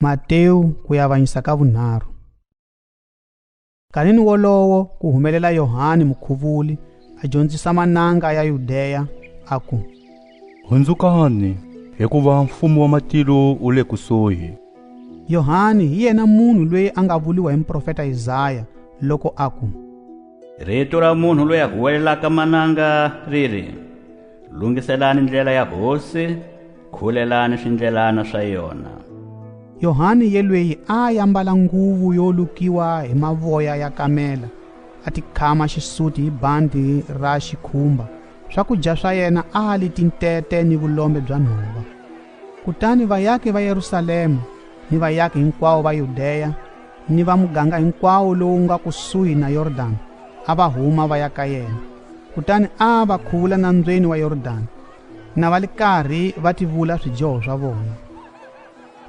Matewu ku ya avanyisa ka vunharhu. Nkarhini wolowo ku humelela Yohani Mukhuvuli a dyondzisa mananga ya Yudeya a ku, hundzukani hikuva mfumo wa matilo wu le kusuhi. Yohani hi yena munhu loyi a nga vuliwa hi muprofeta Isaya loko a ku, rito ra munhu loyi a huwelelaka mananga riri, lunghiselani ndlela ya hosi, khulelani swindlelana swa yona. Yohani yelweyi a ya mbala nguvu yo lukiwa hi mavoya ya kamela, a tikhama xisuti hi bandi ra xikhumba. Swakudya swa yena a li tintete ni vulombe bya nhova. Kutani vayaki va Yerusalema ni vayaki hinkwavo va Yudeya ni va muganga hinkwawo lowu nga kusuhi na Yordani a va huma va ya ka yena. Kutani a va khuvula nandzweni wa Yordani, na va li karhi va tivula swidyoho swa vona.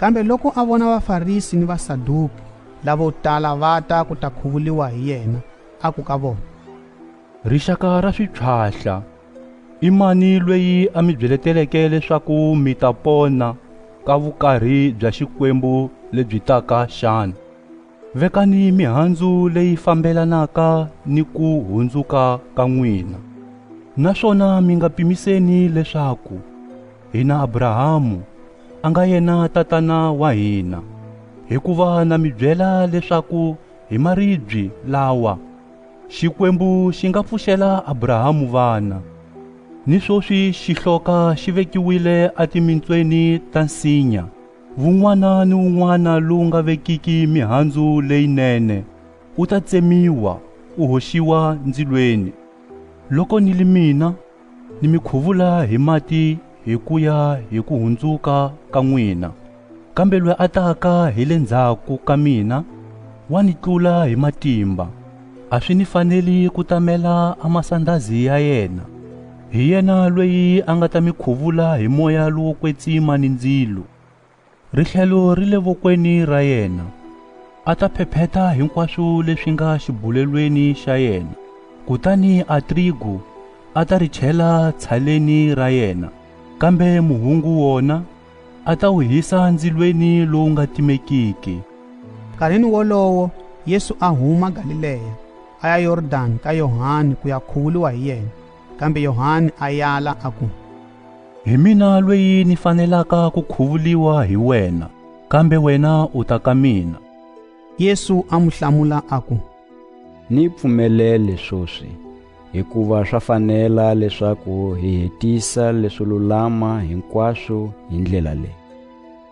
Kambe loko a vona vaFarisi ni Vasaduki lavo tala va ta ku ta khuvuliwa hi yena, a ku ka vona, rixaka ra swiphyahla, i mani loyi a mi byeleteleke leswaku mi ta pona ka vukarhi bya xikwembu lebyi taka xana? Vekani mihandzu leyi fambelanaka ni ku hundzuka ka n'wina. Naswona mi nga pimiseni leswaku hina Abrahamu a nga yena tatana wa hina, hikuva na mi byela leswaku hi maribye lawa xikwembu xi nga pfuxela Abrahamu vana. Ni swoswi xihloka xi vekiwile atimintsweni ta nsinya, vun'wana ni wun'wana lowu nga vekiki mihandzu leyinene wu ta tsemiwa u hoxiwa ndzilweni. Loko ni li mina ni mi khuvula hi mati hi ku ya hi ku hundzuka ka n'wina, kambe loyi a taka hi le ndzhaku ka mina wa ni tlula hi matimba, a swi ni faneli ku tamela a masandhazi ya yena. Hi yena loyi a nga ta mi khuvula hi moya lowo kwetsima ni ndzilo. Rihlelo ri le vokweni ra yena, a ta phepheta hinkwaswo leswi nga xibulelweni xa yena. Kutani a trigu a ta ri chela tshaleni ra yena, kambe muhungu wona a ta wu hisa ndzilweni lowu nga timekiki. Nkarhini wolowo Yesu a huma Galileya a ya Yordani ka Yohani ku ya khuvuliwa hi yena. Kambe Yohani a yala a ku, hi mina loyi ni fanelaka ku khuvuliwa hi wena, kambe wena u ta ka mina. Yesu a mu hlamula a ku, ni pfumelele swoswi, hikuva swa fanela leswaku hi hetisa leswo lulama hinkwaswo hi ndlela leyi.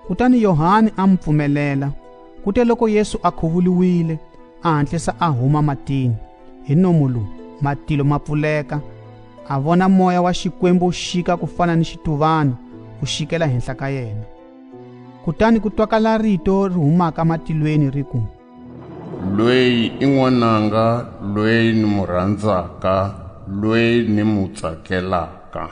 Kutani Yohani a mu pfumelela. Kute loko Yesu a khuvuliwile, a hantlisa a huma matini. Hi nomu lowu matilo ma pfuleka, a vona moya wa xikwembu xika ku fana ni xituvani wu xikela henhla ka yena. Kutani ku twakala rito ri humaka matilweni ri ku, loyi i n'wananga loyi ni mu rhandzaka, loyi ni mu tsakelaka.